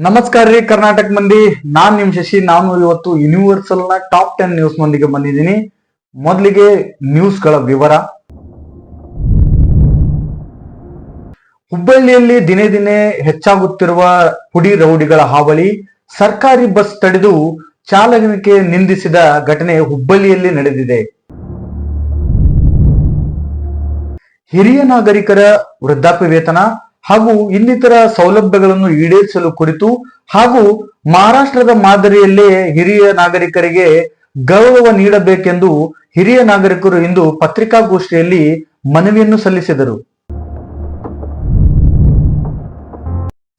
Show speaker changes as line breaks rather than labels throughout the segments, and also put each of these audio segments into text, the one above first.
ನಮಸ್ಕಾರ ರೀ ಕರ್ನಾಟಕ ಮಂದಿ, ನಾನ್ ನಿಮ್ ಶಶಿ. ನಾನು ಇವತ್ತು ಯೂನಿವರ್ಸಲ್ ನ ಟಾಪ್ 10 ನ್ಯೂಸ್ ಮಂದಿಗೆ ಬಂದಿದ್ದೀನಿ. ಮೊದಲಿಗೆ ನ್ಯೂಸ್ ಗಳ ವಿವರ. ಹುಬ್ಬಳ್ಳಿಯಲ್ಲಿ ದಿನೇ ದಿನೇ ಹೆಚ್ಚಾಗುತ್ತಿರುವ ಪುಡಿ ರೌಡಿಗಳ ಹಾವಳಿ. ಸರ್ಕಾರಿ ಬಸ್ ತಡೆದು ಚಾಲಕನಿಗೆ ನಿಂದಿಸಿದ ಘಟನೆ ಹುಬ್ಬಳ್ಳಿಯಲ್ಲಿ ನಡೆದಿದೆ. ಹಿರಿಯ ನಾಗರಿಕರ ವೃದ್ಧಾಪ್ಯ ವೇತನ ಹಾಗೂ ಇನ್ನಿತರ ಸೌಲಭ್ಯಗಳನ್ನು ಈಡೇರಿಸಲು ಕುರಿತು ಹಾಗೂ ಮಹಾರಾಷ್ಟ್ರದ ಮಾದರಿಯಲ್ಲೇ ಹಿರಿಯ ನಾಗರಿಕರಿಗೆ ಗೌರವ ನೀಡಬೇಕೆಂದು ಹಿರಿಯ ನಾಗರಿಕರು ಇಂದು ಪತ್ರಿಕಾಗೋಷ್ಠಿಯಲ್ಲಿ ಮನವಿಯನ್ನು ಸಲ್ಲಿಸಿದರು.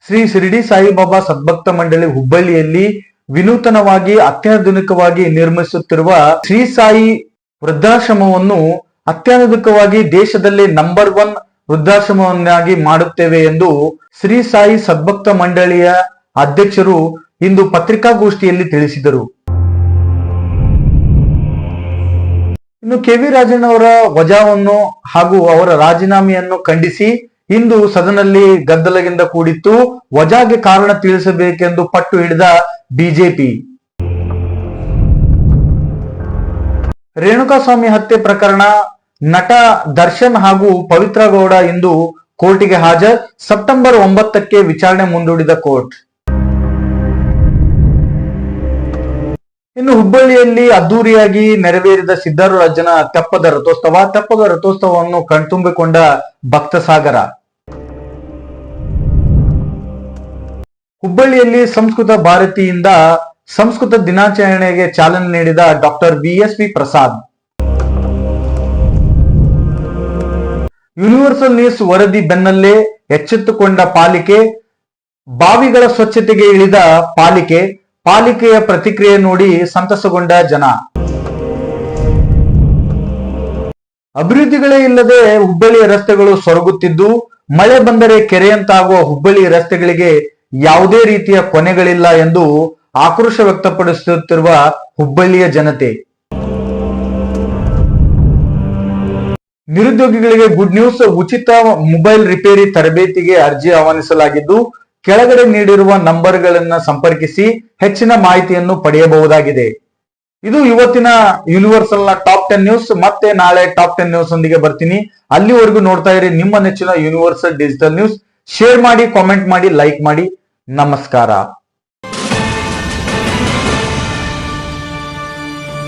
ಶ್ರೀ ಶಿರಡಿ ಸಾಯಿಬಾಬಾ ಸದ್ಭಕ್ತ ಮಂಡಳಿ ಹುಬ್ಬಳ್ಳಿಯಲ್ಲಿ ವಿನೂತನವಾಗಿ ಅತ್ಯಾಧುನಿಕವಾಗಿ ನಿರ್ಮಿಸುತ್ತಿರುವ ಶ್ರೀ ಸಾಯಿ ವೃದ್ಧಾಶ್ರಮವನ್ನು ಅತ್ಯಾಧುನಿಕವಾಗಿ ದೇಶದಲ್ಲಿ ನಂಬರ್ 1 ವೃದ್ಧಾಶ್ರಮವನ್ನಾಗಿ ಮಾಡುತ್ತೇವೆ ಎಂದು ಶ್ರೀ ಸಾಯಿ ಸದ್ಭಕ್ತ ಮಂಡಳಿಯ ಅಧ್ಯಕ್ಷರು ಇಂದು ಪತ್ರಿಕಾಗೋಷ್ಠಿಯಲ್ಲಿ ತಿಳಿಸಿದರು. ಇನ್ನು ಕೆ.ವಿ. ರಾಜಣ್ಣ ಅವರ ವಜಾವನ್ನು ಹಾಗೂ ಅವರ ರಾಜೀನಾಮೆಯನ್ನು ಖಂಡಿಸಿ ಇಂದು ಸದನದಲ್ಲಿ ಗದ್ದಲದಿಂದ ಕೂಡಿತ್ತು. ವಜಾಗೆ ಕಾರಣ ತಿಳಿಸಬೇಕೆಂದು ಪಟ್ಟು ಹಿಡಿದ ಬಿಜೆಪಿ. ರೇಣುಕಾಸ್ವಾಮಿ ಹತ್ಯೆ ಪ್ರಕರಣ, ನಟ ದರ್ಶನ್ ಹಾಗೂ ಪವಿತ್ರ ಗೌಡ ಇಂದು ಕೋರ್ಟಿಗೆ ಹಾಜರು. ಸೆಪ್ಟೆಂಬರ್ 9ಕ್ಕೆ ವಿಚಾರಣೆ ಮುಂದೂಡಿದ ಕೋರ್ಟ್. ಇನ್ನು ಹುಬ್ಬಳ್ಳಿಯಲ್ಲಿ ಅದ್ದೂರಿಯಾಗಿ ನೆರವೇರಿದ ಸಿದ್ದರಾಮರಾಜನ ತೆಪ್ಪದ ರಥೋತ್ಸವವನ್ನು ಕಣ್ತುಂಬಿಕೊಂಡ ಭಕ್ತ ಸಾಗರ. ಹುಬ್ಬಳ್ಳಿಯಲ್ಲಿ ಸಂಸ್ಕೃತ ಭಾರತಿಯಿಂದ ಸಂಸ್ಕೃತ ದಿನಾಚರಣೆಗೆ ಚಾಲನೆ ನೀಡಿದ ಡಾಕ್ಟರ್ ವಿ.ಎಸ್.ವಿ. ಪ್ರಸಾದ್. ಯೂನಿವರ್ಸಲ್ ನ್ಯೂಸ್ ವರದಿ ಬೆನ್ನಲ್ಲೇ ಎಚ್ಚೆತ್ತುಕೊಂಡ ಪಾಲಿಕೆ, ಬಾವಿಗಳ ಸ್ವಚ್ಛತೆಗೆ ಇಳಿದ ಪಾಲಿಕೆಯ ಪ್ರತಿಕ್ರಿಯೆ ನೋಡಿ ಸಂತಸಗೊಂಡ ಜನ. ಅಭಿವೃದ್ಧಿಗಳೇ ಇಲ್ಲದೆ ಹುಬ್ಬಳ್ಳಿಯ ರಸ್ತೆಗಳು ಸೊರಗುತ್ತಿದ್ದು, ಮಳೆ ಬಂದರೆ ಕೆರೆಯಂತಾಗುವ ಹುಬ್ಬಳ್ಳಿ ರಸ್ತೆಗಳಿಗೆ ಯಾವುದೇ ರೀತಿಯ ಕೊನೆಗಳಿಲ್ಲ ಎಂದು ಆಕ್ರೋಶ ವ್ಯಕ್ತಪಡಿಸುತ್ತಿರುವ ಹುಬ್ಬಳ್ಳಿಯ ಜನತೆ. ನಿರುದ್ಯೋಗಿಗಳಿಗೆ ಗುಡ್ ನ್ಯೂಸ್. ಉಚಿತ ಮೊಬೈಲ್ ರಿಪೇರಿ ತರಬೇತಿಗೆ ಅರ್ಜಿ ಆಹ್ವಾನಿಸಲಾಗಿದ್ದು, ಕೆಳಗಡೆ ನೀಡಿರುವ ನಂಬರ್ಗಳನ್ನು ಸಂಪರ್ಕಿಸಿ ಹೆಚ್ಚಿನ ಮಾಹಿತಿಯನ್ನು ಪಡೆಯಬಹುದಾಗಿದೆ. ಇದು ಇವತ್ತಿನ ಯೂನಿವರ್ಸಲ್ ನ ಟಾಪ್ 10 ನ್ಯೂಸ್. ಮತ್ತೆ ನಾಳೆ ಟಾಪ್ 10 ನ್ಯೂಸ್ ಒಂದಿಗೆ ಬರ್ತೀನಿ. ಅಲ್ಲಿವರೆಗೂ ನೋಡ್ತಾ ಇರಿ ನಿಮ್ಮ ನೆಚ್ಚಿನ ಯೂನಿವರ್ಸಲ್ ಡಿಜಿಟಲ್ ನ್ಯೂಸ್. ಶೇರ್ ಮಾಡಿ, ಕಾಮೆಂಟ್ ಮಾಡಿ, ಲೈಕ್ ಮಾಡಿ. ನಮಸ್ಕಾರ.